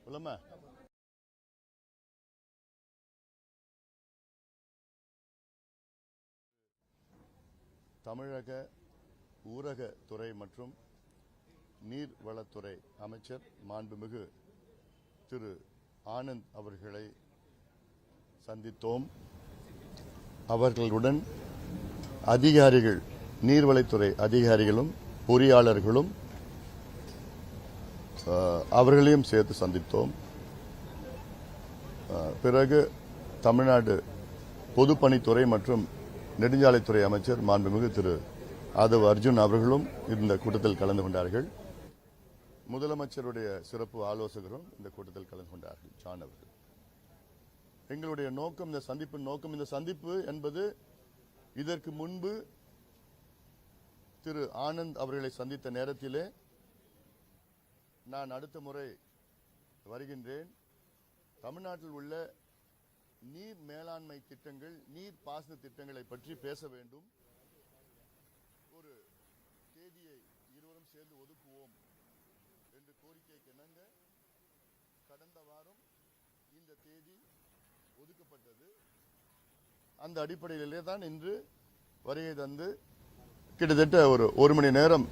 சொல்லுமா. தமிழக ஊரகத்துறை மற்றும் நீர்வளத்துறை அமைச்சர் மாண்புமிகு திரு ஆனந்த் அவர்களை சந்தித்தோம். அவர்களுடன் அதிகாரிகள், நீர்வளத்துறை அதிகாரிகளும் பொறியாளர்களும் அவர்களையும் சேர்த்து சந்தித்தோம். பிறகு தமிழ்நாடு பொதுப்பணித்துறை மற்றும் நெடுஞ்சாலைத்துறை அமைச்சர் மாண்புமிகு திரு ஆதவ் அர்ஜுன் அவர்களும் இந்த கூட்டத்தில் கலந்து கொண்டார்கள். முதலமைச்சருடைய சிறப்பு ஆலோசகரும் இந்த கூட்டத்தில் கலந்து கொண்டார்கள், ஜான் அவர்கள். எங்களுடைய நோக்கம், இந்த சந்திப்பின் நோக்கம், இந்த சந்திப்பு என்பது இதற்கு முன்பு திரு ஆனந்த் அவர்களை சந்தித்த நேரத்திலே நான் அடுத்த முறை வருகின்றேன், தமிழ்நாட்டில் உள்ள நீர் மேலாண்மை திட்டங்கள், நீர் பாசன திட்டங்களை பற்றி பேச வேண்டும், ஒரு தேதியை இருவரும் சேர்ந்து ஒதுக்குவோம் என்று கோரிக்கைக்கு இணங்க கடந்த வாரம் இந்த தேதி ஒதுக்கப்பட்டது. அந்த அடிப்படையிலே தான் இன்று வருகை தந்து கிட்டத்தட்ட ஒரு மணி நேரம்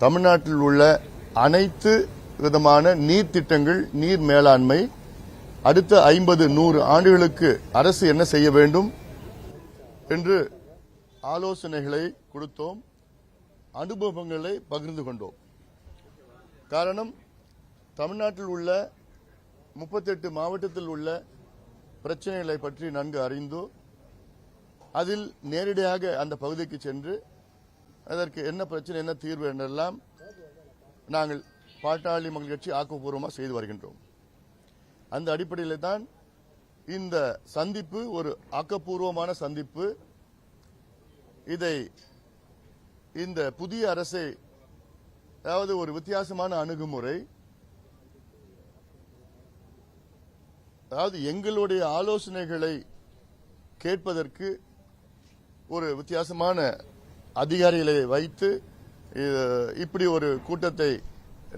தமிழ்நாட்டில் உள்ள அனைத்து விதமான நீர் திட்டங்கள், நீர் மேலாண்மை, அடுத்த 50-100 ஆண்டுகளுக்கு அரசு என்ன செய்ய வேண்டும் என்று ஆலோசனைகளை கொடுத்தோம், அனுபவங்களை பகிர்ந்து கொண்டோம். காரணம், தமிழ்நாட்டில் உள்ள 38 மாவட்டத்தில் உள்ள பிரச்சனைகளை பற்றி நன்கு அறிந்தோ, அதில் நேரடியாக அந்த பகுதிக்கு சென்று அதற்கு என்ன பிரச்சனை, என்ன தீர்வு என்றெல்லாம் நாங்கள் பாட்டாளி மக்கள் கட்சி ஆக்கப்பூர்வமாக செய்து வருகின்றோம். அந்த அடிப்படையில் தான் இந்த சந்திப்பு ஒரு ஆக்கப்பூர்வமான சந்திப்பு. இதை இந்த புதிய அரசை, அதாவது ஒரு வித்தியாசமான அணுகுமுறை, அதாவது எங்களுடைய ஆலோசனைகளை கேட்பதற்கு ஒரு வித்தியாசமான அதிகாரிகளை வைத்து இப்படி ஒரு கூட்டத்தை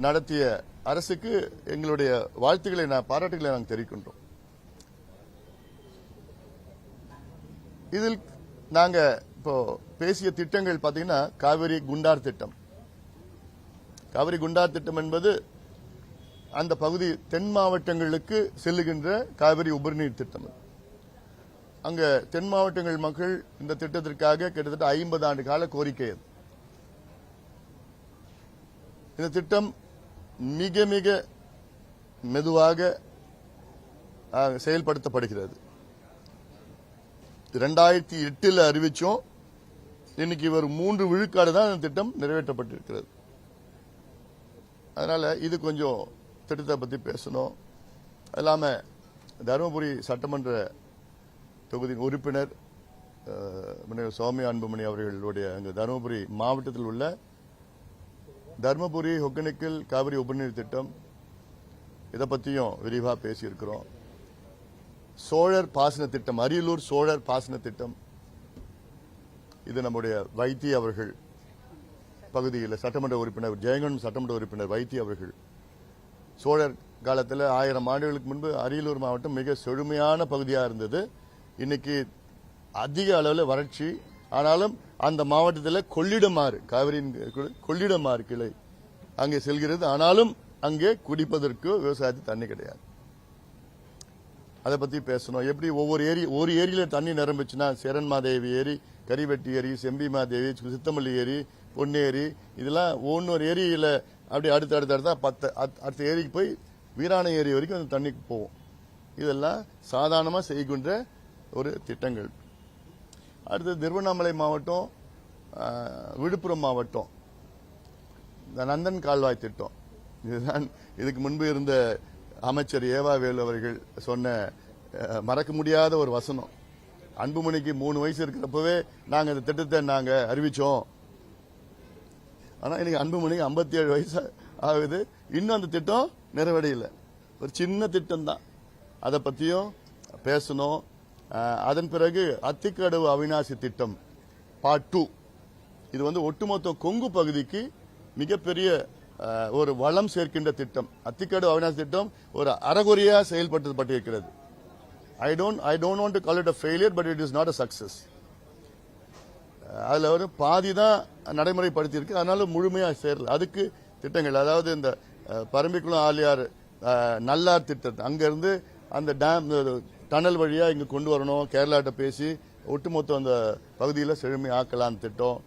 நடத்திய அரசுக்கு எங்களுடைய வாழ்த்துக்களை, பாராட்டுகளை நாங்கள் தெரிவிக்கின்றோம். இதில் நாங்க இப்போ பேசிய திட்டங்கள் பாத்தீங்கன்னா, காவிரி குண்டார் திட்டம். காவிரி குண்டார் திட்டம் என்பது அந்த பகுதி தென் மாவட்டங்களுக்கு செல்லுகின்ற காவிரி உபரிநீர் திட்டம். அங்க தென் மாவட்டங்கள் மக்கள் இந்த திட்டத்திற்காக கிட்டத்தட்ட 50 ஆண்டு கால கோரிக்கை. இந்த திட்டம் மிக மிக மெதுவாக செயல்படுத்தப்படுகிறது. 2008 அறிவிச்சோம், இன்னைக்கு ஒரு 3 விழுக்காடு தான் இந்த திட்டம் நிறைவேற்றப்பட்டிருக்கிறது. அதனால இது கொஞ்சம் திட்டத்தை பத்தி பேசணும். அது இல்லாம தருமபுரி சட்டமன்ற தொகுதியின் உறுப்பினர் சுவாமி அன்புமணி அவர்களுடைய அங்கு தருமபுரி மாவட்டத்தில் உள்ள தர்மபுரி ஒகேனக்கல் காவிரி உபரிநீர் திட்டம், இதை பற்றியும் விரிவாக பேசியிருக்கிறோம். சோழர் பாசன திட்டம், அரியலூர் சோழர் பாசன திட்டம், இது நம்முடைய வைத்தி அவர்கள் பகுதியில் சட்டமன்ற உறுப்பினர், ஜெயங்கொண்டம் சட்டமன்ற உறுப்பினர் வைத்தி அவர்கள், சோழர் காலத்தில் 1000 ஆண்டுகளுக்கு முன்பு அரியலூர் மாவட்டம் மிக செழுமையான பகுதியாக இருந்தது. இன்னைக்கு அதிக அளவில் வறட்சி. ஆனாலும் அந்த மாவட்டத்தில் கொள்ளிடமாறு, காவிரியின் கொள்ளிடமாறு கிளை அங்கே செல்கிறது. ஆனாலும் அங்கே குடிப்பதற்கு விவசாயத்துக்கு தண்ணி கிடையாது. அதை பத்தி பேசணும். எப்படி ஒரு ஏரியில தண்ணி நிரம்பிச்சுன்னா, சேரன்மாதேவி ஏரி, கரிவெட்டி ஏரி, செம்பிமாதேவி, சித்தமல்லி ஏரி, பொன்னேரி, இதெல்லாம் ஒன்னொரு ஏரியில அப்படி அடுத்த ஏரிக்கு போய் வீராணை ஏரி வரைக்கும் அந்த தண்ணிக்கு போகும். இதெல்லாம் சாதாரணமாக செய்கின்ற ஒரு திட்டங்கள். அடுத்து திருவண்ணாமலை மாவட்டம், விழுப்புரம் மாவட்டம், இந்த நந்தன் கால்வாய் திட்டம், இதுதான் இதுக்கு முன்பு இருந்த அமைச்சர் ஏவாவேலு அவர்கள் சொன்ன மறக்க முடியாத ஒரு வசனம். அன்புமணிக்கு 3 வயசு இருக்கிறப்பவே நாங்க இந்த திட்டத்தை நாங்க அறிவிச்சோம். ஆனா இன்னைக்கு அன்புமணிக்கு 57 வயசு ஆகுது, இன்னும் அந்த திட்டம் நிறைவடையல. ஒரு சின்ன திட்டம் தான், அதை பத்தியும் பேசணும். அதன் பிறகு அத்திக்கடவு அவிநாசி திட்டம் பார்ட் 2, இது ஒட்டுமொத்த கொங்கு பகுதிக்கு மிகப்பெரிய ஒரு வளம் சேர்க்கின்ற திட்டம். அத்திக்கடு அவிநாசி திட்டம் ஒரு அறகுறையா செயல்படுத்தப்பட்டிருக்கிறது. I don't want to call it a failure, but it is not a success. அதுல ஒரு பாதி தான் நடைமுறைப்படுத்தி இருக்கு, அதனால முழுமையா சேரல. அதுக்கு திட்டங்கள், அதாவது இந்த பரம்பிக்குளம் ஆலியார் நல்லார் திட்டம், அங்கிருந்து அந்த டேம் டனல் வழியா இங்க கொண்டு வரணும், கேரளாட்ட பேசி ஒட்டுமொத்த அந்த பகுதியில் செழுமை ஆக்கலான்னு திட்டம்.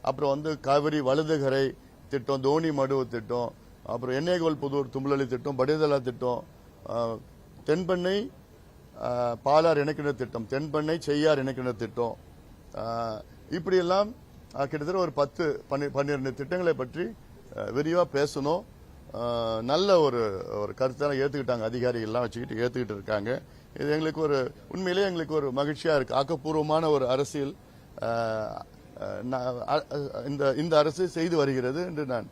அப்புறம் காவிரி வலதுகரை திட்டம், தோனி மடுவு திட்டம், அப்புறம் எண்ணெய்கோல் புதூர் தும்பலி திட்டம், படிதலா திட்டம், தென்பெண்ணை பாலார் இணைக்கின்ற திட்டம், தென்பெண்ணை செய்யார் இணைக்கின்ற திட்டம், இப்படியெல்லாம் கிட்டத்தட்ட ஒரு 10-12 திட்டங்களை பற்றி விரிவா பேசணும். நல்ல ஒரு கருத்தான ஏத்துக்கிட்டாங்க, அதிகாரிகள்லாம் வச்சுக்கிட்டு ஏத்துக்கிட்டு இருக்காங்க. இது எங்களுக்கு உண்மையிலேயே எங்களுக்கு ஒரு மகிழ்ச்சியா இருக்கு. ஆக்கப்பூர்வமான ஒரு அரசியல் இந்த அரசு செய்து வருகிறது என்று நான்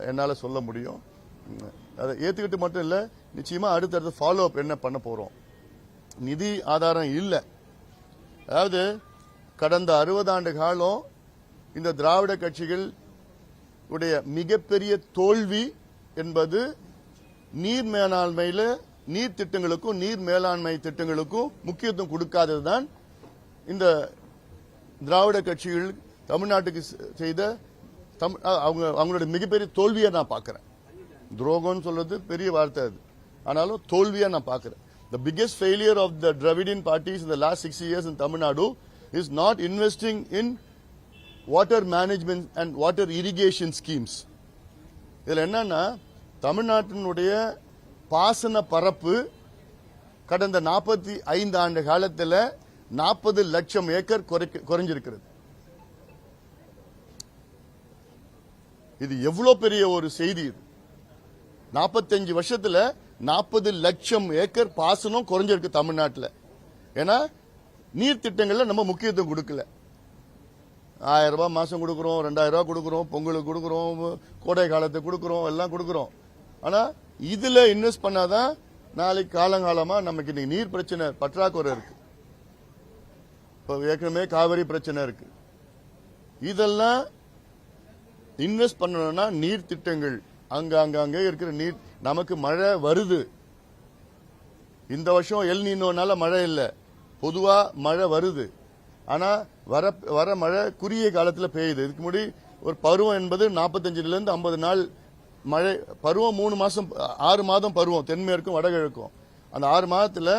என்னால சொல்ல முடியும். அதை ஏத்துக்கிட்டு மட்டும் இல்ல, நிச்சயமா அடுத்தடுத்து ஃபாலோ அப் என்ன பண்ண போறோம். நிதி ஆதாரம் இல்ல, அதாவது கடந்த 60 ஆண்டு காலம் இந்த திராவிட கட்சிகள் உடைய மிகப்பெரிய தோல்வி என்பது நீர் மேலாண்மையில நீர் திட்டங்களுக்கும் நீர் மேலாண்மை திட்டங்களுக்கும் முக்கியத்துவம் கொடுக்காததுதான் இந்த திராவிட கட்சிகள் தமிழ்நாட்டுக்கு செய்த அவங்களுடைய மிகப்பெரிய தோல்வியா நான் பார்க்கிறேன். துரோகம் சொல்றது பெரிய வார்த்தை, அது ஆனாலும் தோல்வியா நான் பார்க்கிறேன். The biggest failure of the Dravidian parties in the last 60 years in Tamil Nadu is not investing in water management and water irrigation schemes. இதுல என்னன்னா, தமிழ்நாட்டினுடைய பாசன பரப்பு கடந்த 45 ஆண்டு காலத்தில் 40 லட்சம் ஏக்கர் குறைஞ்சிருக்கிறது. இது எவ்வளவு பெரிய ஒரு செய்தி. இது 45 வருஷத்துல 40 லட்சம் ஏக்கர் பாசனம் குறைஞ்சிருக்கு தமிழ்நாட்டில். ஏன்னா நீர் திட்டங்கள்ல நம்ம முக்கியத்துவம் கொடுக்கல. 1000 ரூபாய் மாசம் கொடுக்கிறோம், 2000 ரூபாய் கொடுக்கிறோம், பொங்கலுக்கு கொடுக்கிறோம், கோடை காலத்துக்கு கொடுக்கிறோம், எல்லாம் கொடுக்கிறோம். ஆனா இதுல இன்வெஸ்ட் பண்ணாதான் நாளைக்கு காலங்காலமா நமக்கு இன்னைக்கு நீர் பிரச்சனை பற்றாக்குறை இருக்கு. இப்ப ஏற்கனவே காவிரி பிரச்சனை இருக்கு. இதெல்லாம் இன்வெஸ்ட் பண்ணணும்னா நீர் திட்டங்கள், அங்க இருக்கிற நீர், நமக்கு மழை வருது. இந்த வருஷம் எல் நீனோனால மழை இல்ல, பொதுவா மழை வருது. ஆனா வர மழை குறுகிய காலத்துல பெய்யுது. இதுக்கு முன்னாடி ஒரு பருவம் என்பது 45 இருந்து 50 நாள் மழை பருவம், 3 மாசம் 6 மாதம் பருவம், தென்மேற்கும் வடகிழக்கும். அந்த 6 மாதத்துல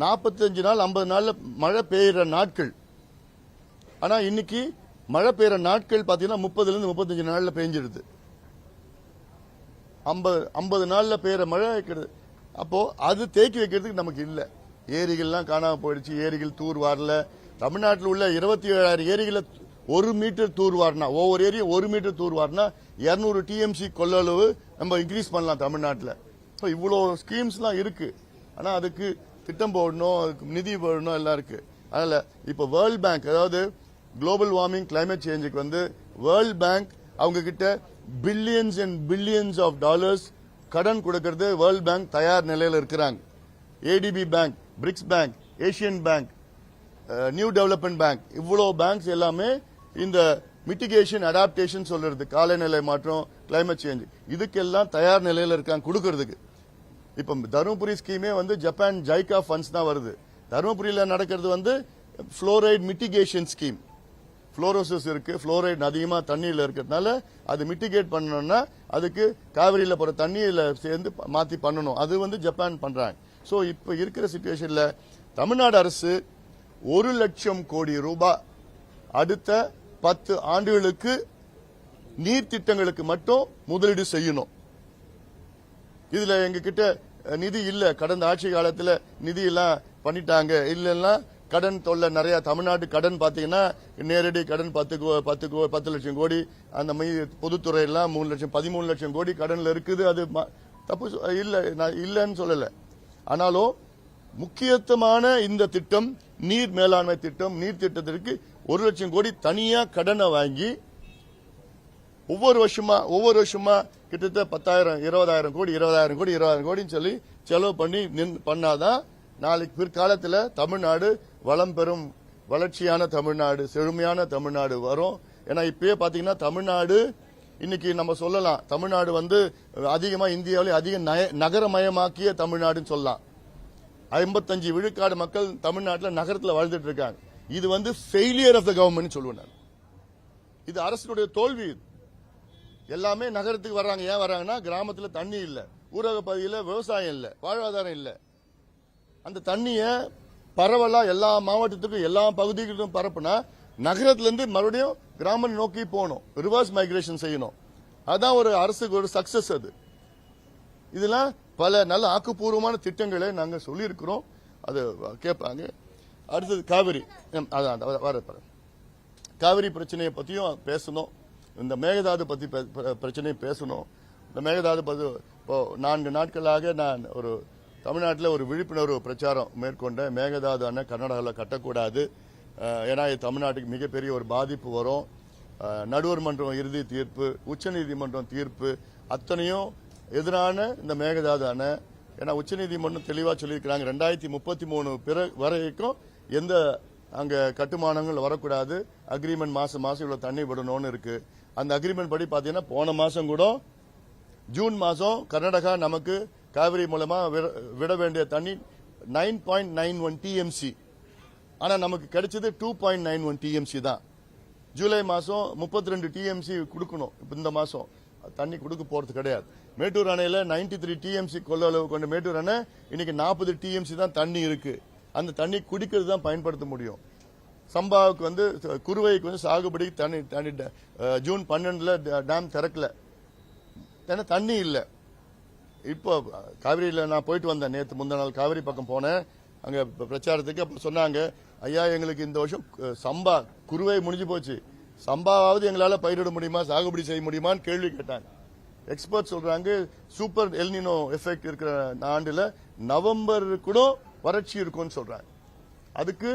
45 நாள் 50 நாள்ல மழை பெய்யுற நாட்கள். ஆனா இன்னைக்கு மழை பெய்யுற நாட்கள் பாத்தீங்கன்னா 30 இருந்து 35 நாள்ல பெஞ்சிருது. 50 நாள்ல பெய்யுற மழை இருக்கிறது. அப்போ அது தேக்கி வைக்கிறதுக்கு நமக்கு இல்ல. ஏரிகள்லாம் காணாம போயிடுச்சு, ஏரிகள் தூர் வாரல. தமிழ்நாட்டில் உள்ள 27,000 ஏரிகளை 1 மீட்டர் தூர் வாரினா, ஒவ்வொரு ஏரியும் 1 மீட்டர் தூர் வாரினா 200 டிஎம்சி கொள்ளளவு நம்ம இன்க்ரீஸ் பண்ணலாம் தமிழ்நாட்டில். இவ்வளோ ஸ்கீம்ஸ்லாம் இருக்கு. ஆனா அதுக்கு திட்டம் போடணும், அதுக்கு நிதி போடணும், எல்லாம் இருக்கு. அதனால இப்ப வேர்ல்ட் பேங்க், அதாவது குளோபல் வார்மிங் கிளைமேட் சேஞ்சுக்கு வேர்ல்ட் பேங்க் அவங்க கிட்ட billions and billions of dollars கடன் கொடுக்கிறது வேர்ல்ட் பேங்க் தயார் நிலையில் இருக்கிறாங்க. ADB bank, BRICS bank, Asian bank, new development bank, இவ்வளவு பேங்க்ஸ் எல்லாமே இந்த மிட்டிகேஷன் அடாப்டேஷன் சொல்றது, காலநிலை மாற்றம், கிளைமேட் சேஞ்ச், இதுக்கெல்லாம் தயார் நிலையில் இருக்காங்க கொடுக்கறதுக்கு. இப்ப தருமபுரி ஸ்கீமே ஜப்பான் ஜைகா ஃபண்ட்ஸ் தான் வருது. தருமபுரியில் நடக்கிறது புளோரைட் மிட்டிகேஷன் ஸ்கீம். புளோரோசிஸ் இருக்கு, புளோரைட் அதிகமா தண்ணியில் இருக்கிறதுனால அது மிட்டிகேட் பண்ணணும்னா அதுக்கு காவிரியில போற தண்ணியில சேர்ந்து மாத்தி பண்ணணும். அது ஜப்பான் பண்றாங்க. சோ இப்ப இருக்கிற சிச்சுவேஷன்ல தமிழ்நாடு அரசு 1 லட்சம் கோடி ரூபாய் அடுத்த 10 ஆண்டுகளுக்கு நீர் திட்டங்களுக்கு மட்டும் முதலீடு செய்யணும். இதுல எங்க கிட்ட நிதி இல்ல. கடந்த ஆட்சி காலத்துல நிதி எல்லாம் பண்ணிட்டாங்க. இல்லன்னா கடன் தொல்லை நிறைய. தமிழ்நாட்டு கடன் பாத்தீங்கன்னா நேரடி கடன் 10 லட்சம் கோடி, அந்த பொதுத்துறை எல்லாம் 3 லட்சம் 13 லட்சம் கோடி கடன்ல இருக்குது. அது தப்பு இல்ல, நான் இல்லன்னு சொல்லல. ஆனாலும் முக்கியத்துவமான இந்த திட்டம் நீர் மேலாண்மை திட்டம், நீர் திட்டத்திற்கு 1 லட்சம் கோடி தனியா கடனை வாங்கி ஒவ்வொரு வருஷமா கிட்டத்தட்ட 10,000 20,000 கோடி 20,000 கோடி 20,000 கோடின்னு சொல்லி செலவு பண்ணாதான் நாளைக்கு பிற்காலத்தில் தமிழ்நாடு வளம் பெறும், வளர்ச்சியான தமிழ்நாடு, செழுமையான தமிழ்நாடு வரும். ஏன்னா இப்பயே பாத்தீங்கன்னா தமிழ்நாடு இன்னைக்கு நம்ம சொல்லலாம் தமிழ்நாடு வந்து அதிகமா இந்தியாவிலே அதிக நகரமயமாக்கிய தமிழ்நாடுன்னு சொல்லலாம். 55 விழுக்காடு மக்கள் தமிழ்நாட்டில் நகரத்தில் வாழ்ந்துட்டு இருக்காங்க. இது வந்து ஃபெயிலியர் ஆஃப் த கவர்மெண்ட் சொல்லுவேன். இது அரசுடைய தோல்வி. எல்லாமே நகரத்துக்கு வர்றாங்க. ஏன் வர்றாங்கன்னா கிராமத்தில் தண்ணி இல்ல, ஊரக பகுதியில் விவசாயம் இல்ல, வாழ்வாதாரம் இல்ல. அந்த தண்ணிய பரவலா எல்லா மாவட்டத்துக்கும் எல்லா பகுதிகளுக்கும் பரப்புனா நகரத்திலிருந்து மறுபடியும் கிராமம் நோக்கி போகணும், ரிவர்ஸ் மைக்ரேஷன் செய்யணும். அதான் ஒரு அரசுக்கு ஒரு சக்சஸ். அது இதெல்லாம் பல நல்ல ஆக்கப்பூர்வமான திட்டங்களை நாங்க சொல்லியிருக்கிறோம். அது கேட்பாங்க. அடுத்தது காவிரி. காவிரி பிரச்சனையை பத்தியும் பேசணும். இந்த மேகதாது பத்தி பிரச்சனையை பேசணும். இந்த மேகதாது பத்தி இப்போ 4 நாட்களாக நான் ஒரு தமிழ்நாட்டில் ஒரு விழிப்புணர்வு பிரச்சாரம் மேற்கொண்ட. மேகதாது அணை கர்நாடகாவில் கட்டக்கூடாது, ஏன்னா தமிழ்நாட்டுக்கு மிகப்பெரிய ஒரு பாதிப்பு வரும். நடுவர் மன்றம் இறுதி தீர்ப்பு, உச்சநீதிமன்றம் தீர்ப்பு அத்தனையும் எதிரான இந்த மேகதாது அணை. ஏன்னா உச்சநீதிமன்றம் தெளிவா சொல்லியிருக்கிறாங்க 2033 வரைக்கும் எந்த அங்க கட்டுமானங்கள் வரக்கூடாது. அக்ரிமெண்ட் மாசம் இவ்வளவு தண்ணி விடணும்னு இருக்கு. அந்த அக்ரிமெண்ட் படி பாத்தீங்கன்னா போன மாசம் கூட ஜூன் மாசம் கர்நாடகா நமக்கு காவிரி மூலமா விட வேண்டிய தண்ணி 9.91 டிஎம்சி. ஆனா நமக்கு கிடைச்சது 2.91 டிஎம்சி தான். ஜூலை மாசம் 32 டிஎம்சி கொடுக்கணும். இந்த மாசம் தண்ணி கொடுக்க போறது கிடையாது. மேட்டூர் அணையில 93 டிஎம்சி கொள்ளளவு கொண்ட மேட்டூர் அணை இன்னைக்கு 40 டிஎம்சி தான் தண்ணி இருக்கு. அந்த தண்ணி குடிக்கிறது தான் பயன்படுத்த முடியும். சம்பாவுக்கு வந்து குறுவைக்கு வந்து சாகுபடி தண்ணி ஜூன் 12 டேம் திறக்கல, ஏன்னா தண்ணி இல்ல. இப்போ காவிரியில நான் போயிட்டு வந்தேன். நேற்று முந்தா நாள் காவிரி பக்கம் போனேன். அங்க பிரச்சாரத்துக்கு அப்ப சொன்னாங்க, ஐயா எங்களுக்கு இந்த வருஷம் சம்பா குறுவை முடிஞ்சு போச்சு, சம்பாவது எங்களால பயிரிட முடியுமா, சாகுபடி செய்ய முடியுமான்னு கேள்வி கேட்டாங்க. எக்ஸ்பர்ட் சொல்றாங்க சூப்பர் எல்னினோ எஃபெக்ட் இருக்கிற ஆண்டுல நவம்பர் கூட வறட்சி இருக்கும்னு சொல்றாங்க. அதுக்கு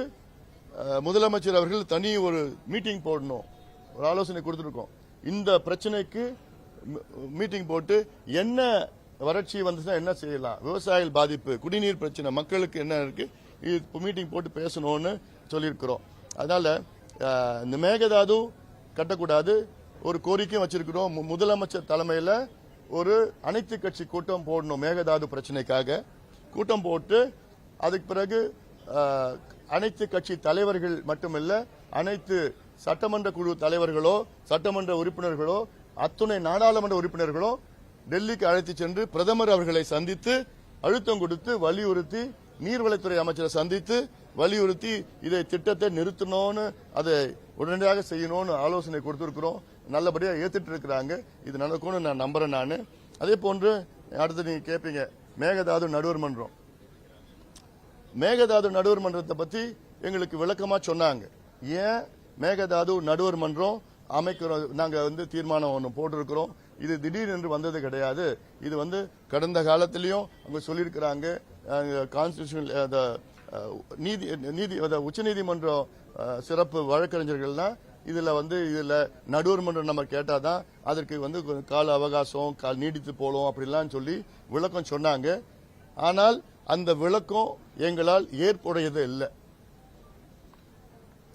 முதலமைச்சர் அவர்கள் தனி ஒரு மீட்டிங் போடணும், ஒரு ஆலோசனை கொடுத்துருக்கோம். இந்த பிரச்சனைக்கு மீட்டிங் போட்டு என்ன வறட்சி வந்துச்சுன்னா என்ன செய்யலாம், விவசாயிகள் பாதிப்பு, குடிநீர் பிரச்சனை, மக்களுக்கு என்ன இருக்கு, மீட்டிங் போட்டு பேசணும்னு சொல்லியிருக்கிறோம். அதனால இந்த மேகதாது கட்டக்கூடாது ஒரு கோரிக்கையும் வச்சிருக்கிறோம். முதலமைச்சர் தலைமையில் ஒரு அனைத்து கட்சி கூட்டம் போடணும். மேகதாது பிரச்சனைக்காக கூட்டம் போட்டு அதுக்கு பிறகு அனைத்து கட்சி தலைவர்கள் மட்டுமல்ல, அனைத்து சட்டமன்ற குழு தலைவர்களோ சட்டமன்ற உறுப்பினர்களோ அத்துணை நாடாளுமன்ற உறுப்பினர்களோ டெல்லிக்கு அழைத்து சென்று பிரதமர் அவர்களை சந்தித்து அழுத்தம் கொடுத்து வலியுறுத்தி, நீர்வளத்துறை அமைச்சரை சந்தித்து வலியுறுத்தி இதை திட்டத்தை நிறுத்தணும்னு, அதை உடனடியாக செய்யணும்னு ஆலோசனை கொடுத்திருக்கிறோம். நல்லபடியா ஏத்துட்டு இருக்கிறாங்க. இது நடக்கும்னு நான் நம்புறேன். நான் அதே போன்று அடுத்து நீங்க கேட்பீங்க மேகதாது நடுவர் மன்றம். மேகதாது நடுவர் மன்றத்தை பத்தி எங்களுக்கு விளக்கமா சொன்னாங்க. ஏன் மேகதாது நடுவர் மன்றம் அமைக்கிறோம், நாங்க வந்து தீர்மானம் ஒன்று போட்டிருக்கிறோம். இது திடீரென்று வந்தது கிடையாது. இது வந்து கடந்த காலத்திலையும் அவங்க சொல்லியிருக்கிறாங்க. கான்ஸ்டிடியூஷன் உச்சநீதிமன்றம் சிறப்பு வழக்கறிஞர்கள்னா இதுல நடுவர் மன்றம் நம்ம கேட்டாதான் அதற்கு வந்து கால அவகாசம் நீடித்து போலும் அப்படிலாம் சொல்லி விளக்கம் சொன்னாங்க. ஆனால் அந்த விளக்கம் எங்களால் ஏற்புடையது இல்லை.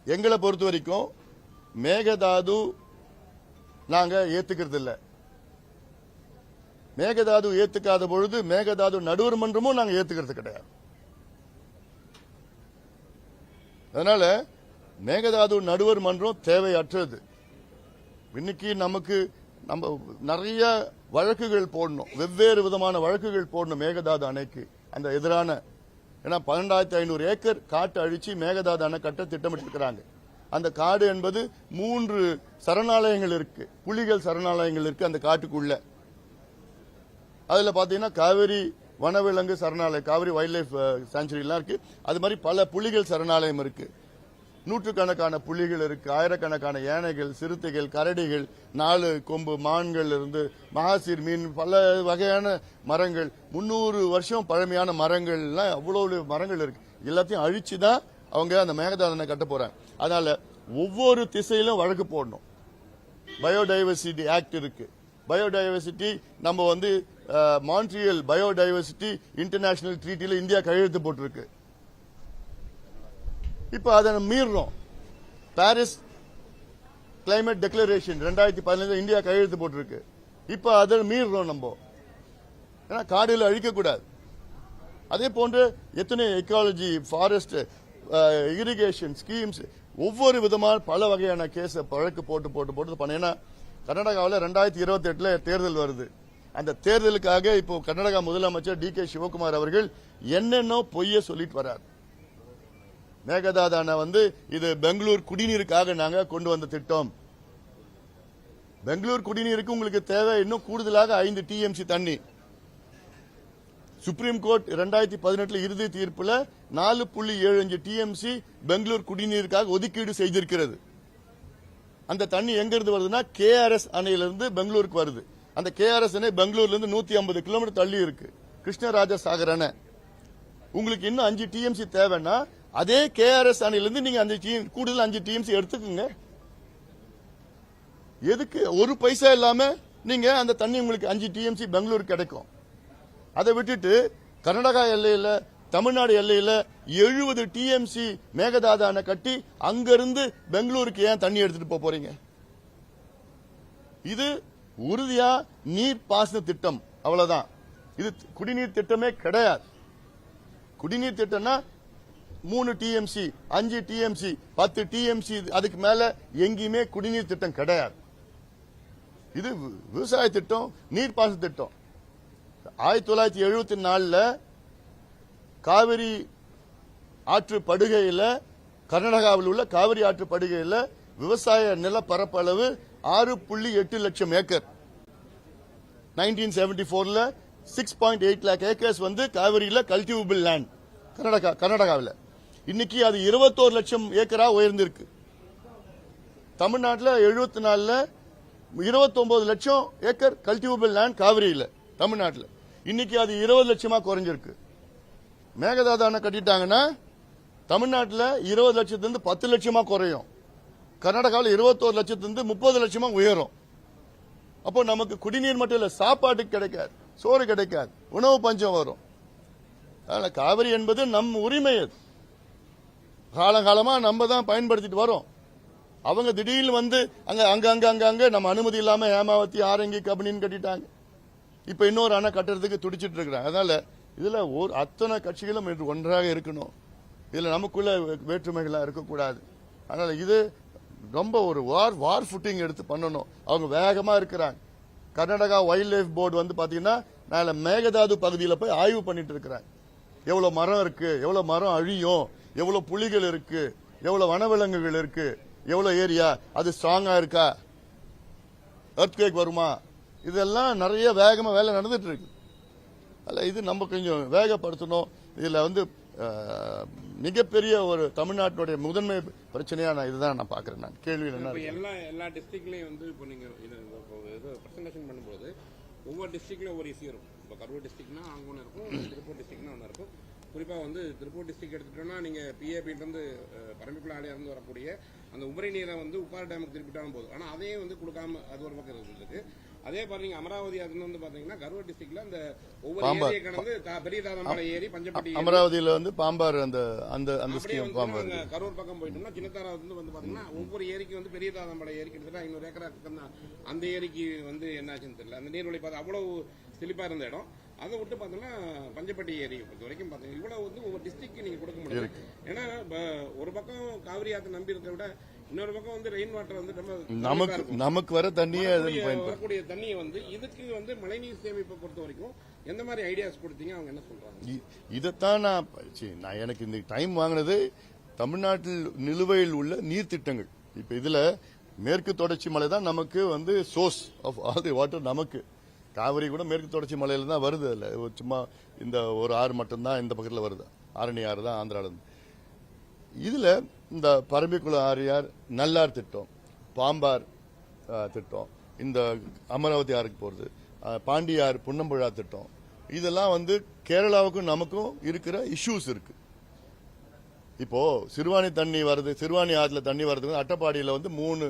எங்களை பொறுத்த வரைக்கும் மேகதாது நாங்க ஏத்துக்கிறது இல்லை. மேகதாது ஏத்துக்காத பொழுது மேகதாது நடுவர் மன்றமும் நாங்க ஏத்துக்கிறது கிடையாது. அதனால மேகதாது நடுவர் மன்றம் தேவையற்றது. இன்னைக்கு நமக்கு நம்ம நிறைய வழக்குகள் போடணும், வெவ்வேறு விதமான வழக்குகள் போடணும் மேகதாது அணைக்கு அந்த எதிரான. ஏன்னா 12,500 ஏக்கர் காட்டு அழிச்சு மேகதாது அணை கட்ட திட்டமிட்டிருக்கிறாங்க. அந்த காடு என்பது 3 சரணாலயங்கள் இருக்கு, புலிகள் சரணாலயங்கள் இருக்கு அந்த காட்டுக்குள்ள. அதுல பாத்தீங்கன்னா காவிரி வனவிலங்கு சரணாலயம், காவிரி வைல்ட் லைஃப் சாங்சுரி எல்லாம் இருக்கு. அது மாதிரி பல புலிகள் சரணாலயம் இருக்கு. நூற்றுக்கணக்கான புலிகள் இருக்கு, ஆயிரக்கணக்கான யானைகள், சிறுத்தைகள், கரடிகள், 4 கொம்பு மான்கள் இருந்து மகாசீர் மீன், பல வகையான மரங்கள், 300 வருஷம் பழமையான மரங்கள் எல்லாம் அவ்வளவு மரங்கள் இருக்கு. எல்லாத்தையும் அழிச்சுதான் அவங்க அந்த மேகதாது கட்ட போறாங்க. அதனால ஒவ்வொரு திசையிலும் வழக்கு போடணும். பயோடைவர்சிட்டி ஆக்ட் இருக்கு. பயோடைவர்சிட்டி நம்ம வந்து மான்ட்ரியல் பயோடைவர்சிட்டி இன்டர்நேஷனல் ட்ரீட்டில இந்தியா கையெழுத்து போட்டிருக்கு. இப்ப அதை மீறணும். பாரிஸ் கிளைமேட் டெக்ளரேஷன் 2015 இந்தியா கையெழுத்து போட்டிருக்கு. இப்ப அதை மீறுறோம் நம்ம. ஏன்னா காடுகளை அழிக்கக்கூடாது. அதே போன்று எத்தனை எக்காலஜி, ஃபாரஸ்ட், இரிகேஷன் ஸ்கீம்ஸ், ஒவ்வொரு விதமான பல வகையான கேஸ வழக்கு போட்டு பண்ணேன்னா கர்நாடகாவில் 2028 தேர்தல் வருது. அந்த தேர்தலுக்காக இப்போ கர்நாடகா முதலமைச்சர் டி.கே. சிவகுமார் அவர்கள் என்னென்ன பொய்ய சொல்லிட்டு வர்றார். மேகதாதான இது பெங்களூர் குடிநீருக்காக நாங்க கொண்டு வந்த திட்டம். பெங்களூர் குடிநீருக்கு உங்களுக்கு தேவை இன்னும் கூடுதலாக 5 TMC தண்ணி. சுப்ரீம் கோர்ட் 2018 இறுதி தீர்ப்புல 4.75 TMC பெங்களூர் குடிநீருக்காக ஒதுக்கீடு செய்திருக்கிறது. அந்த தண்ணி எங்க இருந்து வருதுன்னா KRS அணையிலிருந்து பெங்களூருக்கு வருது. அந்த KRS அணை பெங்களூர்ல இருந்து 150 கிலோமீட்டர் தள்ளி இருக்கு. கிருஷ்ணராஜ சாகர் அணை. உங்களுக்கு இன்னும் 5 TMC தேவைன்னா அதே KRS அணையிலிருந்து நீங்க கூடுதல் 5 TMC எடுத்துக்கோங்க. எதுக்கு ஒரு பைசா இல்லாம நீங்க அந்த தண்ணி உங்களுக்கு 5 TMC பெங்களூருக்கு கிடைக்கும். அதை விட்டுட்டு கர்நாடகா எல்லையில, தமிழ்நாடு எல்லையில 70 TMC மேகதாது அணை கட்டி அங்கிருந்து பெங்களூருக்கு ஏன் தண்ணி எடுத்துட்டு போறீங்க? இது உறுதியா நீர் பாசன திட்டம், அவ்வளவுதான். இது குடிநீர் திட்டமே கிடையாது. குடிநீர் திட்டம்னா 3 TMC, 5 TMC, 10 TMC, அதுக்கு மேல எங்கேயுமே குடிநீர் திட்டம் கிடையாது. இது விவசாய திட்டம், நீர்ப்பாசன திட்டம். 1974 காவிரி ஆற்று படுகையில், கர்நாடகாவில் உள்ள காவிரி ஆற்று படுகையில் விவசாய நில பரப்பளவு 6.8 லட்சம் ஏக்கர். 1974 6.8 lakh ஏக்கர்ஸ் காவிரியில கல்டிவபிள் லேண்ட் கர்நாடகாவில். இன்னைக்கு அது 21 லட்சம் ஏக்கரா உயர்ந்திருக்கு. தமிழ்நாட்டில் 74 29 லட்சம் ஏக்கர் கல்டிவபிள் லேண்ட் காவிரியில தமிழ்நாட்டில். இன்னைக்கு அது 20 லட்சமா குறைஞ்சிருக்கு. மேகதாது அணை கட்டிட்டாங்கன்னா தமிழ்நாட்டில் 20 லட்சத்திலிருந்து 10 லட்சமா குறையும். கர்நாடகாவில் 21 லட்சத்திலிருந்து 30 லட்சமா உயரும். அப்போ நமக்கு குடிநீர் மட்டும் இல்ல, சாப்பாட்டுக்கு கிடைக்காது, சோறு கிடைக்காது, உணவு பஞ்சம் வரும். அதனால காவிரி என்பது நம் உரிமை. அது காலகாலமா நம்ம தான் பயன்படுத்திட்டு வரோம். அவங்க திடீர்னு அங்க நம்ம அனுமதி இல்லாம ஏமாவத்தி, ஆரங்கி, கபினின்னு கட்டிட்டாங்க. இப்ப இன்னொரு அணை கட்டுறதுக்கு துடிச்சிட்டு இருக்கிறாங்க. அதனால இதுல அத்தனை கட்சிகளும் இன்று ஒன்றாக இருக்கணும். இதுல நமக்குள்ள வேற்றுமைகளா இருக்கக்கூடாது. அதனால இது ரொம்ப ஒரு வார் ஃபுட்டிங் எடுத்து பண்ணணும். அவங்க வேகமா இருக்கிறாங்க. கர்நாடகா வைல்ட் லைஃப் போர்டு பாத்தீங்கன்னா நாளை மேகதாது பகுதியில் போய் ஆய்வு பண்ணிட்டு இருக்கிறாங்க. எவ்வளவு மரம் இருக்கு, எவ்வளவு மரம் அழியும், எவ்வளவு புலிகள் இருக்கு, எவ்வளவு வனவிலங்குகள் இருக்கு, எவ்வளவு ஏரியா அது ஸ்ட்ராங்கா இருக்கா, எர்த்குவேக் வருமா, இதெல்லாம் நிறைய வேகமா வேலை நடந்துட்டு இருக்கு. அல்ல இது நம்ம கொஞ்சம் வேகப்படுத்தணும். இதுல மிகப்பெரிய ஒரு தமிழ்நாட்டினுடைய முதன்மை பிரச்சனையா இதுதான் நான் பாக்குறேன். நான் கேள்வி எல்லா டிஸ்ட்ரிக்ட்லயும் இப்போ நீங்க பிரசன்டேஷன் பண்ணும்போது ஒவ்வொரு டிஸ்ட்ரிக்ட்லயும் ஒவ்வொரு இஷ்யூ இருக்கும். இப்போ கரூர் டிஸ்ட்ரிக்ட்னா அங்க ஒன்று இருக்கும், திருப்பூர் டிஸ்ட்ரிக்ட்னா ஒன்று இருக்கும். குறிப்பா திருப்பூர் டிஸ்ட்ரிக்ட் எடுத்துட்டோம்னா நீங்க PAP இருந்து பரம்பிக்குள்ள ஆலையா இருந்து வரக்கூடிய அந்த உபரி நீரை உப்பாறு டேமுக்கு திருப்பிட்டாலும் போதும். ஆனா அதையும் கொடுக்காம அது ஒரு பக்கம் இருக்கு. அதே பாருங்க அமராவதி அதுன்னு பாத்தீங்கன்னா கரூர் டிஸ்ட்ரிக்ட்ல அந்த ஒவ்வொரு ஏரியா கடந்து பெரிய தாதம்பாளை ஏரி, பஞ்சப்பட்டி, அமராவதியில பாம்பார் அந்த கரூர் பக்கம் போயிட்டோம்னா சின்னத்தாராவது பாத்தீங்கன்னா ஒவ்வொரு ஏரிக்கு பெரிய தாதம்பாளை ஏரி கிட்டத்தட்ட 500 ஏக்கரா அந்த ஏரிக்கு என்னாச்சுன்னு தெரியல. அந்த நீர்வழி பார்த்து அவ்வளவு செழிப்பா இருந்த இடம். அதை விட்டு பாத்தீங்கன்னா பஞ்சப்பட்டி ஏரி பொறுத்த வரைக்கும் பாத்தீங்கன்னா இவ்வளவு ஒவ்வொரு டிஸ்ட்ரிக்ட் நீங்க கொடுக்க முடியும். ஏன்னா ஒரு பக்கம் காவிரி ஆற்று நம்பி இருக்கிறத விட இன்னொரு பக்கம் ரெயின் வாட்டர் நமக்கு வர தண்ணியே வரக்கூடிய தண்ணியை இதுக்கு மழைநீர் சேமிப்பை பொறுத்த வரைக்கும் எந்த மாதிரி ஐடியாஸ் கொடுத்தீங்க, அவங்க என்ன சொல்றாங்க? இதைத்தான் நான் எனக்கு இந்த டைம் வாங்கினது தமிழ்நாட்டில் நிலுவையில் உள்ள நீர் திட்டங்கள். இப்ப இதுல மேற்கு தொடர்ச்சி மலை தான் நமக்கு source of all the water. நமக்கு காவிரி கூட மேற்கு தொடர்ச்சி மலையில தான் வருது. இல்ல சும்மா இந்த ஒரு ஆறு மட்டும்தான் இந்த பக்கத்தில் வருது. ஆரணி ஆறு தான் ஆந்திரால இருந்து. இதுல இந்த பரம்பிக்குளம் ஆரியார், நல்லார் திட்டம், பாம்பார் திட்டம், இந்த அமராவதி ஆறுக்கு போறது, பாண்டியார் புன்னம்புழா திட்டம், இதெல்லாம் கேரளாவுக்கும் நமக்கும் இருக்கிற இஷ்யூஸ் இருக்கு. இப்போ சிறுவாணி தண்ணி வருது, சிறுவாணி ஆற்றுல தண்ணி வருது. அட்டப்பாடியில 3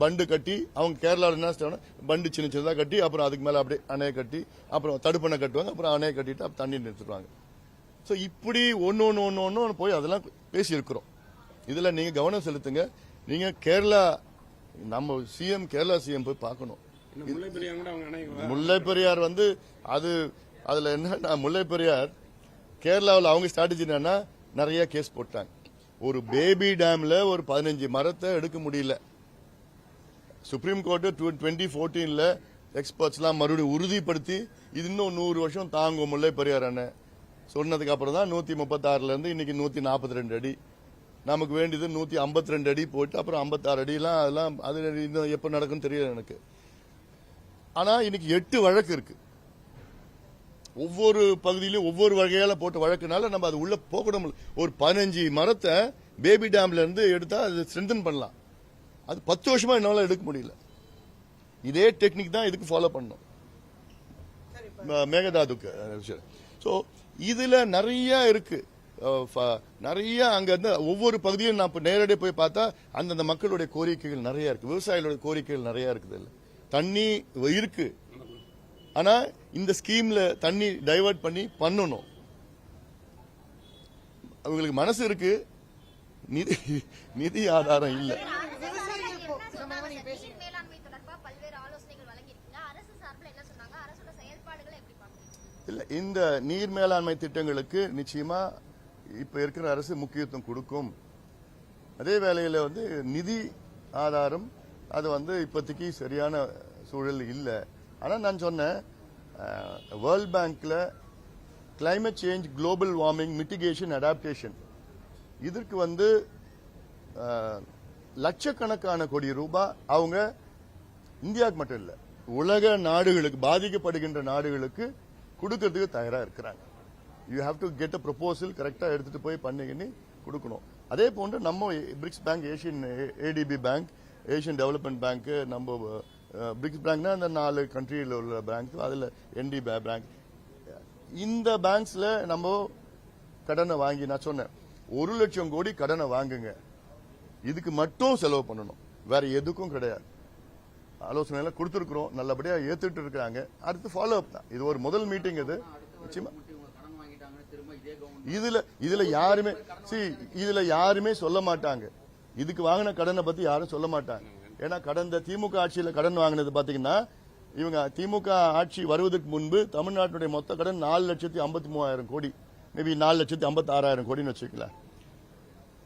பண்டு கட்டி அவங்க கேரளாவில் என்ன செய்வாங்க, பண்டு சின்ன சின்னதாக கட்டி அப்புறம் அதுக்கு மேல அப்படியே அணையை கட்டி அப்புறம் தடுப்பணை கட்டுவாங்க, அப்புறம் அணையை கட்டிட்டு தண்ணி நிறுத்திடுவாங்க. ஸோ இப்படி ஒன்னு போய் அதெல்லாம் பேசி இருக்கிறோம். இதுல நீங்க கவனம் செலுத்துங்க. நீங்க கேரளா நம்ம சிஎம் கேரளா சிஎம் போய் பார்க்கணும். இன்னும் முல்லை பெரியார் கூட அவங்க நினைக்கிறேன். முல்லை பெரியார் வந்து அதுல என்னன்னா, முல்லை பெரியார் கேரளாவில் அவங்க ஸ்ட்ராட்டஜி என்னன்னா, நிறைய கேஸ் போட்டாங்க. ஒரு பேபி டேம்ல ஒரு 15 மரத்தை எடுக்க முடியல. சுப்ரீம் கோர்ட் 2014ல எக்ஸ்பர்ட்ஸ்லாம் மறுபடியும் உறுதிப்படுத்தி இது இன்னும் 100 வருஷம் தாங்கும் முல்லை பெரியார் அணை சொன்னதுக்கு அப்புறம் தான் 136ல இருந்து இன்னைக்கு 142 அடி, நமக்கு வேண்டியது 152 அடி போயிட்டு அப்புறம் 56 அடிலாம் அதெல்லாம் அது எப்ப நடக்கும்னு தெரியல எனக்கு. ஆனா இன்னைக்கு 8 வழக்கு இருக்கு. ஒவ்வொரு பகுதியிலும் ஒவ்வொரு வகையால போட்ட வழக்குனால நம்ம அது உள்ள போக முடியல. ஒரு 15 மரத்தை பேபி டேம்ல இருந்து எடுத்தா அது ஸ்ட்ரென்தன் பண்ணலாம். அது 10 வருஷமா என்னால எடுக்க முடியல. இதே டெக்னிக் தான் இதுக்கு ஃபாலோ பண்ணணும் மேகதாதுக்கு. சோ இதுல நிறைய இருக்கு, நிறைய அங்க இருந்து ஒவ்வொரு பகுதியும் நான் நேரடியாக போய் பார்த்தா அந்தந்த மக்களுடைய கோரிக்கைகள் நிறைய இருக்கு, விவசாயிகளுடைய கோரிக்கைகள் நிறைய இருக்குது. இல்ல தண்ணி இருக்கு, ஆனா இந்த ஸ்கீம்ல தண்ணி டைவர்ட் பண்ணி பண்ணணும். அவங்களுக்கு மனசு இருக்கு, நிதி ஆதாரம் இல்ல. இல்ல இந்த நீர் மேலாண்மை திட்டங்களுக்கு நிச்சயமா இப்ப இருக்கிற அரசு முக்கியத்துவம் கொடுக்கும். அதே வேளையில வந்து நிதி ஆதாரம் அது வந்து இப்போதைக்கு சரியான சூழல் இல்ல. ஆனா நான் சொன்னேன், வேர்ல்ட் பேங்க்ல climate change, global warming, mitigation, adaptation இதற்கு வந்து லட்சக்கணக்கான கோடி ரூபாய் அவங்க இந்தியாவுக்கு மட்டும் இல்ல உலக நாடுகளுக்கு, பாதிக்கப்படுகின்ற நாடுகளுக்கு கொடுக்கறதுக்கு தயாரா இருக்கிறாங்க. You have to get a proposal, கரெக்டா எடுத்துட்டு போய் பண்ணி கொடுக்கணும். அதே போன்று நம்ம BRICS bank, Asian ATP bank, Asian development bank, நம்ம பிரிக்ஸ் பேங்க்னா அந்த 4 கண்ட்ரியில் உள்ள பேங்க், அதுல என்டி பேங்க், இந்த பேங்க்ஸ்ல நம்ம கடனை வாங்கி, நான் சொன்னேன் 1 லட்சம் கோடி கடனை வாங்குங்க, இதுக்கு மட்டும் செலவு பண்ணணும், வேற எதுக்கும் கிடையாது. ஆலோசனை கொடுத்திருக்கிறோம், நல்லபடியா ஏத்துட்டு இருக்காங்க. அடுத்து ஃபாலோ அப் தான். இது ஒரு முதல் மீட்டிங். இது நிச்சயமா இதுல யாருமே சொல்ல மாட்டாங்க, இதுக்கு வாங்கின கடனை பத்தி யாரும் சொல்ல மாட்டாங்க. ஏன்னா கடந்த திமுக ஆட்சியில கடன் வாங்கினது பாத்தீங்கன்னா, இவங்க திமுக ஆட்சி வருவதற்கு முன்பு தமிழ்நாட்டுடைய மொத்த கடன் 4,53,000 கோடி, மேபி 4,56,000 கோடின்னு வச்சுக்கலாம்.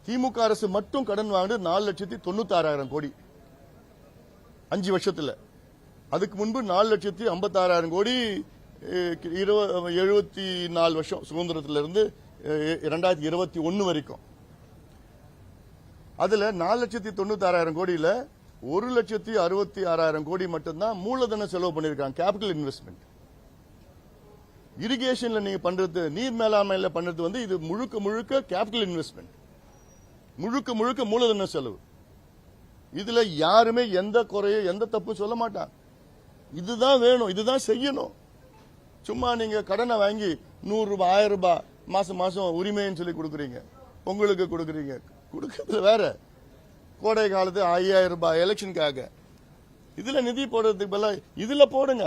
திமுக அரசு மட்டும் கடன் வாங்கினது 4,96,000 கோடி 5 வருஷத்துல. அதுக்கு முன்பு 4,56,000 கோடி 74 வருஷம் சுதந்திரத்திலிருந்து 2021 வரைக்கும். அதுல 4,96,000 கோடியில 1,66,000 கோடி மட்டும்தான் மூலதன செலவு பண்ணிருக்காங்க, கேபிட்டல் இன்வெஸ்ட்மெண்ட். இரிகேஷன்ல நீங்க பண்றது, நீர் மேலாண்மையில பண்றது வந்து இது முழுக்க முழுக்க கேபிட்டல் இன்வெஸ்ட்மெண்ட், முழுக்க முழுக்க மூலதன செலவு. இதுல யாருமே எந்த குறையும் எந்த தப்பும் சொல்ல மாட்டாங்க. இதுதான் வேணும், இதுதான் செய்யணும். சும்மா நீங்க கடனை வாங்கி 100 ரூபாய் 1000 ரூபாய் மாசம் மாசம் உரிமைன்னு சொல்லி கொடுக்குறீங்க, உங்களுக்கு கொடுக்குறீங்க, கொடுக்கறதுல வேற. கோடை காலத்து 5000 ரூபாய் எலெக்ஷனுக்காக இதுல நிதி போடுறதுக்கு பதிலா இதுல போடுங்க.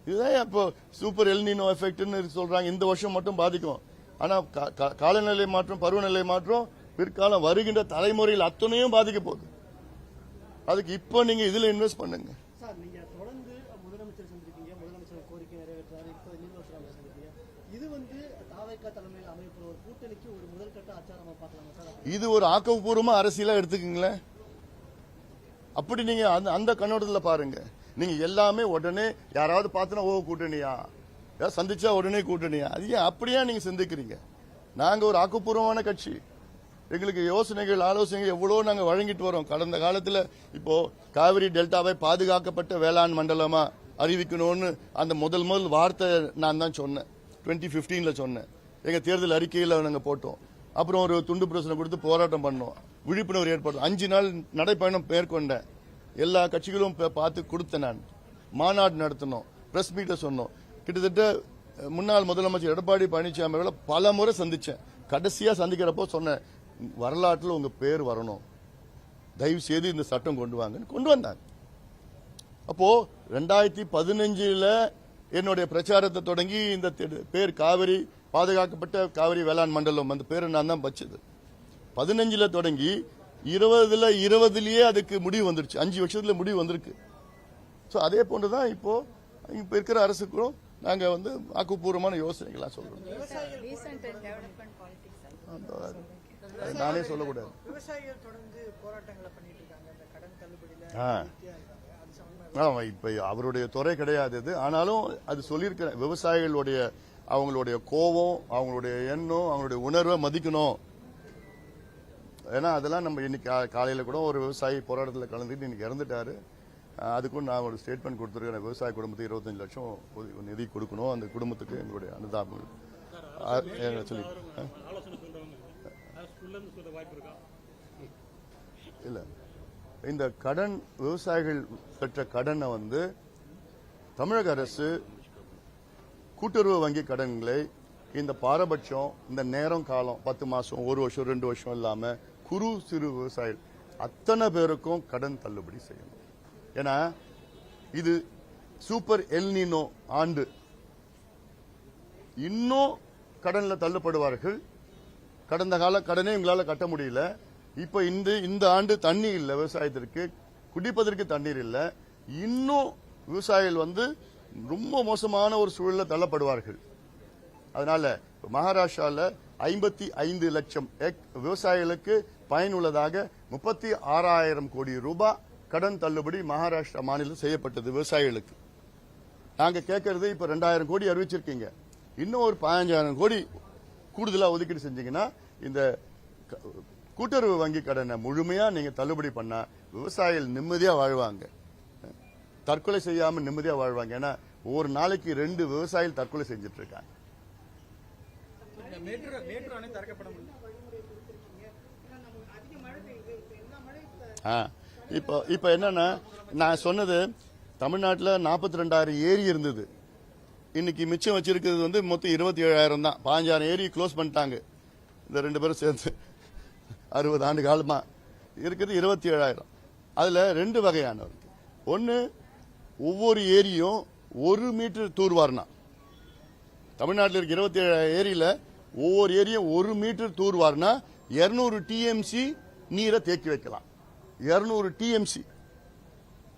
இதுதான் இப்போ சூப்பர் எல்னினோ எஃபெக்ட்னு சொல்றாங்க, இந்த வருஷம் மட்டும் பாதிக்கும். ஆனா காலநிலை மாற்றம், பருவநிலை மாற்றம் பிற்காலம் வருகின்ற தலைமுறையில் அத்தனையும் பாதிக்க போகுது. அதுக்கு இப்போ நீங்க இதுல இன்வெஸ்ட் பண்ணுங்க. சார், நீங்க தொடர்ந்து முதலமைச்சர் சந்திப்பீங்க, முதலமைச்சர் கோரிக்கை நிறைவேற்றாரு, இப்போ நீதிமன்றம் சந்திப்பீங்க. இது வந்து தாவேகா தலைமையில் அமைப்பு ஒரு கூட்டணிக்கு ஒரு முதல்கட்ட ஆச்சாரமா பார்க்கலாமா சார்? இது ஒரு ஆக்கப்பூர்வமா அரசியலா எடுத்துக்கீங்களேன். அப்படி நீங்க அந்த கண்ணோட்டத்தில் பாருங்க. நீங்க எல்லாமே உடனே யாராவது பார்த்தனா ஓ கூட்டணியா, யாராவது சந்திச்சா உடனே கூட்டணியா, அது ஏன் அப்படியா நீங்க சிந்திக்கிறீங்க? நாங்க ஒரு ஆக்கப்பூர்வமான கட்சி, எங்களுக்கு யோசனைகள் ஆலோசனைகள் எவ்வளவு நாங்க வழங்கிட்டு வரோம். கடந்த காலத்துல இப்போ காவிரி டெல்டாவை பாதுகாக்கப்பட்ட வேளாண் மண்டலமா அறிவிக்கணும்னு அந்த முதல் வார்த்தை நான் தான் சொன்னேன், 2015ல சொன்னேன். எங்க தேர்தல் அறிக்கையில நாங்க போட்டோம். அப்புறம் ஒரு துண்டு பிரச்சனை கொடுத்து போராட்டம் பண்ணோம், விழிப்புணர்வு ஏற்படும். 5 நாள் நடைப்பயணம் மேற்கொண்டேன், எல்லா கட்சிகளும் பார்த்து கொடுத்தேன். நான் மாநாடு நடத்தினோம், பிரஸ் மீட்டை சொன்னோம். கிட்டத்தட்ட முன்னாள் முதலமைச்சர் எடப்பாடி பழனிசாமி பல முறை சந்திச்சேன். கடைசியா சந்திக்கிறப்போ சொன்னேன், வரலாற்றில் உங்க பேர் வரணும், தயவு செய்து இந்த சட்டம் கொண்டு வாங்கன்னு கொண்டு வந்தாங்க. அப்போ 2015ல என்னுடைய பிரச்சாரத்தை தொடங்கி இந்த பேர் காவிரி பாதுகாக்கப்பட்ட காவிரி வேளாண் மண்டலம், அந்த பேரை நான் தான் வச்சது. 15ல தொடங்கி 2020 அதுக்கு முடிவு வந்துருச்சு. 5 வருஷத்துல முடிவு வந்திருக்கு. சோ அதே போன்றுதான் இப்போ இருக்கிற அரசுக்கும் நாங்க வந்து ஆக்கப்பூர்வமான யோசனைகள்லாம் சொல்றோம். நானே சொல்லக்கூடாது. விவசாயிகள் தொடர்ந்து போராட்டங்களை பண்ணிட்டு இருக்காங்க இந்த கடன் தள்ளுபடியில. இப்ப அவருடைய துறை கிடையாது இது. ஆனாலும் அது சொல்லியிருக்கிறேன், விவசாயிகளுடைய அவங்களுடைய கோபம், அவங்களுடைய எண்ணம், அவங்களுடைய உணர்வை மதிக்கணும். ஏன்னா அதெல்லாம் நம்ம இன்னைக்கு காலையில கூட ஒரு விவசாயி போராட்டத்தில் கலந்துட்டு இன்னைக்கு இறந்துட்டாரு. அதுக்கும் நான் ஒரு ஸ்டேட்மெண்ட் கொடுத்துருக்கேன். விவசாய குடும்பத்துக்கு 25 லட்சம் நிதி கொடுக்கணும். அந்த குடும்பத்துக்கு எங்களுடைய அனுதாபங்கள் சொல்லி இல்ல. இந்த கடன் விவசாயிகள் பெற்ற கடனை வந்து தமிழக அரசு கூட்டுறவு வங்கி கடன்களை இந்த பாரபட்சம், இந்த நேரம் காலம் 10 மாசம், 1 வருஷம், 2 வருஷம் இல்லாம குறு சிறு விவசாயிகள் அத்தனை பேருக்கும் கடன் தள்ளுபடி செய்யணும். ஏன்னா இது சூப்பர் எல்னினோ ஆண்டு. இன்னும் கடன்ல தள்ளுபடுவார்கள். கடந்த கால கடனே எங்களால கட்ட முடியல. இப்ப இந்த ஆண்டு தண்ணி இல்ல, விவசாயத்திற்கு குடிப்பதற்கு தண்ணீர் இல்ல. இன்னும் விவசாயிகள் வந்து ரொம்ப மோசமான ஒரு சூழல்ல தள்ளப்படுவார்கள். அதனால மகாராஷ்டிரால 55 லட்சம் விவசாயிகளுக்கு பயனுள்ளதாக 36,000 கோடி ரூபாய் கடன் தள்ளுபடி மகாராஷ்டிரா மாநிலம் செய்யப்பட்டது விவசாயிகளுக்கு. நாங்க கேட்கறது இப்ப 2,000 கோடி அறிவிச்சிருக்கீங்க. இன்னும் ஒரு 15,000 கோடி கூடுதலா ஒதுக்கீடு செஞ்சீங்கன்னா இந்த கூட்டுறவு வங்கி கடனை முழுமையா நீங்க தள்ளுபடி பண்ணா விவசாயிகள் நிம்மதியா வாழ்வாங்க. தற்கொலை செய்யாம நிம்மதியா வாழ்வாங்க. ஏன்னா ஒரு நாளைக்கு 2 விவசாயிகள் தற்கொலை செஞ்சுட்டு இருக்காங்க. இப்ப என்னன்னா, நான் சொன்னது தமிழ்நாட்டில் 42,000 ஏரி இருந்தது. இன்னைக்கு மிச்சம் வச்சிருக்கிறது வந்து மொத்தம் 27,000 தான். 15,000 ஏரி க்ளோஸ் பண்ணிட்டாங்க. இந்த 2 பேரும் சேர்ந்து 60 ஆண்டு காலமா இருக்கிறது 27,000. அதுல 2 வகையான இருக்கு. ஒன்னு, ஒவ்வொரு ஏரியும் 1 மீட்டர் தூர்வாரினா, தமிழ்நாட்டில் இருக்க 27 ஏரியில ஒவ்வொரு ஏரியும் 1 மீட்டர் தூர்வாரினா 200 டிஎம்சி நீரை தேக்கி வைக்கலாம். 200 டிஎம்சி.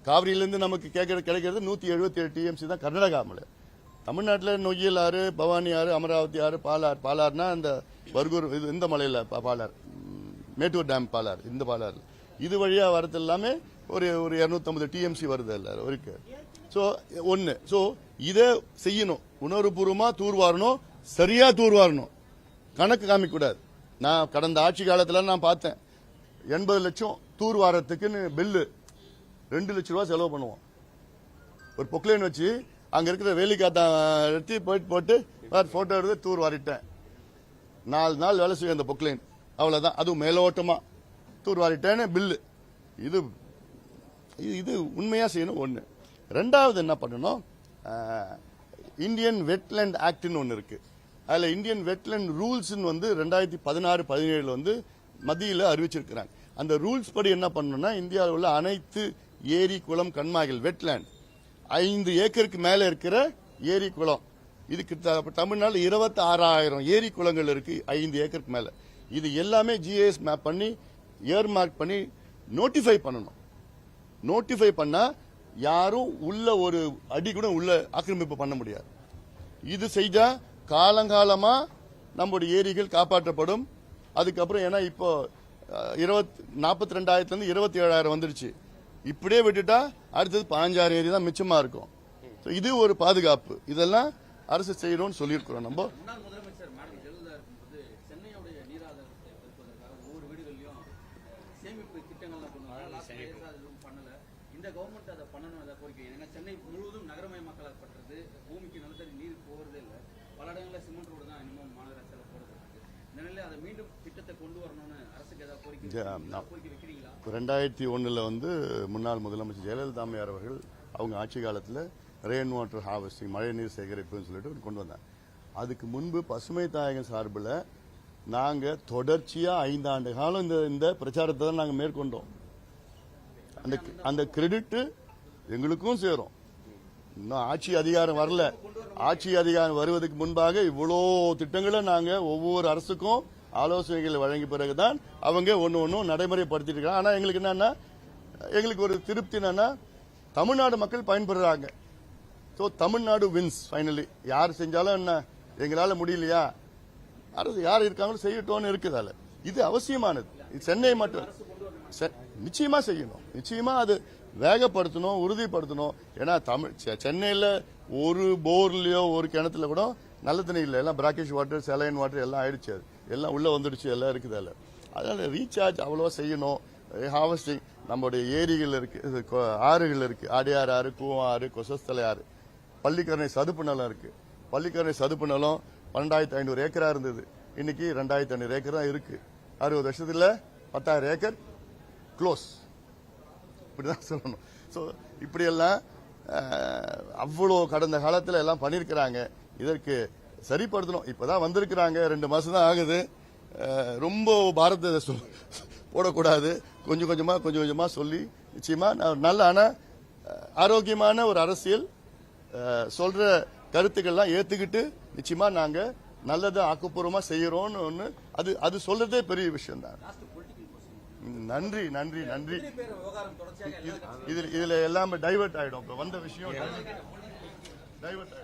காவிரியிலிருந்து நமக்கு கிடைக்கிறது 177 டிஎம்சி தான் கர்நாடகா மலை. தமிழ்நாட்டில் நொய்யல் ஆறு, பவானி ஆறு, அமராவதி ஆறு, பாலார்னா இந்த பர்கூர் இந்த மலையில பாலார், மேட்டூர் டேம் பாலார், இந்த பாலார் இது வழியா வரது எல்லாமே ஒரு 250 டிஎம்சி வருது எல்லாரும் இருக்கு. சோ ஒன்னு, சோ இதை செய்யணும். உணர்வுபூர்வமா தூர்வாரணும், சரியா தூர்வாரணும், கணக்கு காமிக்க கூடாது. நான் கடந்த ஆட்சி காலத்துல நான் பார்த்தேன், 80 லட்சம் தூர்வாரத்துக்குன்னு பில்லு 2 லட்சம் ரூபாய் செலவு பண்ணுவோம். ஒரு பொக்லைன் வச்சு அங்க இருக்கிற வேலிக்காத்தா எடுத்து போட்டு போட்டோ எடுத்து தூர் வாரிட்டேன். 4 நாள் வேலை செய்யும் அந்த பொக்லைன், அவ்வளவுதான். அதுவும் மேலோட்டமா தூர் வாரிட்டேன்னு பில்லு. இது உண்மையா செய்யணும். ஒண்ணு. ரெண்டாவது என்ன பண்ணணும், இந்தியன் வெட்லேண்ட் ஆக்ட்னு ஒன்னு இருக்கு. அதுல இந்தியன் வெட்லேண்ட் ரூல்ஸ் வந்து 2016-17 வந்து மத்தியில அறிவிச்சிருக்கிறாங்க. அந்த ரூல்ஸ் படி என்ன பண்ணணும்னா, இந்தியாவில் உள்ள அனைத்து ஏரி, குளம், கண்மாய்கள், வெட்லேண்ட் 5 ஏக்கருக்கு மேல இருக்கிற ஏரி, குளம், இதுக்கு தமிழ்நாடு 26,000 ஏரி, குளங்கள் இருக்கு 5 ஏக்கருக்கு மேல. இது எல்லாமே ஜிஐஎஸ் மேப் பண்ணி இயர் மார்க் பண்ணி நோட்டிஃபை பண்ணணும். நோட்டிஃபை பண்ணா யாரும் உள்ள ஒரு அடி கூட உள்ள ஆக்கிரமிப்பு பண்ண முடியாது. இது செய்தா காலங்காலமா நம்முடைய ஏரிகள் காப்பாற்றப்படும். அதுக்கப்புறம் ஏன்னா இப்போ 42,000 27,000 வந்துருச்சு. இப்படியே விட்டுட்டா அடுத்தது 15,000 ஏரி தான் மிச்சமா இருக்கும். இது ஒரு பாதுகாப்பு. இதெல்லாம் அரசு செய்யணும்னு சொல்லியிருக்கிறோம். நம்ம முதலமைச்சர் மேடம் ஜெயலலிதா இருக்கும்போது சென்னையுடைய நீராதாரத்தை பெருப்பதற்காக ஒவ்வொரு வீடுகளிலும் சேமிப்பு திட்டங்கள்லாம் பண்ணல. இந்த கவர்மெண்ட் அதை பண்ணணும், அதை கோரிக்கை. ஏன்னா சென்னை முழுவதும் நகரமயமாக்கலாக்கப்பட்டது. பூமிக்கு நிலத்தடி நீர் போகிறதே இல்லை. பல இடங்களில் சிமெண்ட் ரோடு தான் இன்னமும் மாநகராட்சியில் போடப்பட்டிருக்கு. இந்த நிலையில் அதை மீண்டும் திட்டத்தை கொண்டு வரணும்னு அரசுக்கு ஏதாவது கோரிக்கை வைக்கிறீங்களா? 2001 வந்து முன்னாள் முதலமைச்சர் ஜெயலலிதா அம்மையார் அவர்கள் அவங்க ஆட்சி காலத்தில் ரெயின் வாட்டர் ஹார்வெஸ்டிங், மழை நீர் சேகரிப்புன்னு சொல்லிட்டு கொண்டு வந்தாங்க. அதுக்கு முன்பு பசுமை தாயகம் சார்பில் நாங்க தொடர்ச்சியா 5 ஆண்டு காலம் இந்த பிரச்சாரத்தை தான் நாங்க மேற்கொண்டோம். அந்த கிரெடிட் எங்களுக்கும் சேரும். இன்னும் ஆட்சி அதிகாரம் வரல. ஆட்சி அதிகாரம் வருவதற்கு முன்பாக இவ்வளோ திட்டங்களை நாங்க ஒவ்வொரு அரசுக்கும் ஆலோசனைகள் வழங்கிய பிறகுதான் அவங்க ஒன்னும் நடைமுறைப்படுத்திட்டு இருக்காங்க. ஆனா எங்களுக்கு என்னன்னா, எங்களுக்கு ஒரு திருப்தி என்னன்னா, தமிழ்நாடு மக்கள் பயன்படுறாங்க. So Tamil Nadu wins finally. யார் செஞ்சாலும் என்ன, எங்களால முடியலையா, அரசு யார் இருக்காங்களோ செய்யட்டோன்னு இருக்குதால. இது அவசியமானது. இது சென்னை மட்டும் நிச்சயமா செய்யணும், நிச்சயமா அது வேகப்படுத்தணும், உறுதிப்படுத்தணும். ஏன்னா சென்னையில் ஒரு போர்லயோ ஒரு கிணத்துல கூட நல்ல தண்ணி இல்லை, எல்லாம் பிராக்கிஷ் வாட்டர், செலைன் வாட்டர் எல்லாம் ஆயிடுச்சு, அது எல்லாம் உள்ள வந்துடுச்சு, எல்லாம் இருக்குதால. அதனால ரீசார்ஜ் அவ்வளவா செய்யணும். ஹார்வெஸ்டிங் நம்முடைய ஏரிகள் இருக்கு, ஆறுகள் இருக்கு, ஆடியார் ஆறு, கூவம் ஆறு, கொசஸ்தலை ஆறு, பள்ளிக்கரணை சதுப்பு நிலம் இருக்கு. பள்ளிக்கரணை சதுப்பு நிலம் 12,500 ஏக்கரா இருந்தது, இன்னைக்கு 2,500 ஏக்கர் தான் இருக்கு. 60 வருஷத்துல 10,000 ஏக்கர் க்ளோஸ், இப்படிதான் சொல்லணும். ஸோ இப்படியெல்லாம் அவ்வளோ கடந்த காலத்தில் எல்லாம் பண்ணியிருக்கிறாங்க. இதற்கு சரிப்படுத்தணும். இப்பதான் வந்திருக்கிறாங்க, 2 மாசம் தான் ஆகுது. ரொம்ப பாரத போடக்கூடாது. கொஞ்சம் கொஞ்சமா சொல்லி நிச்சயமா நல்ல ஆரோக்கியமான ஒரு அரசியல் சொல்ற கருத்துக்கள்லாம் ஏத்துக்கிட்டு நிச்சயமா நாங்க நல்லதை ஆக்கப்பூர்வமா செய்யறோம்னு ஒண்ணு, அது சொல்றதே பெரிய விஷயம் தான். நன்றி நன்றி நன்றி. இதுல எல்லாமே டைவர்ட் ஆயிடும். வந்த விஷயம் டைவர்ட் ஆயிடும்.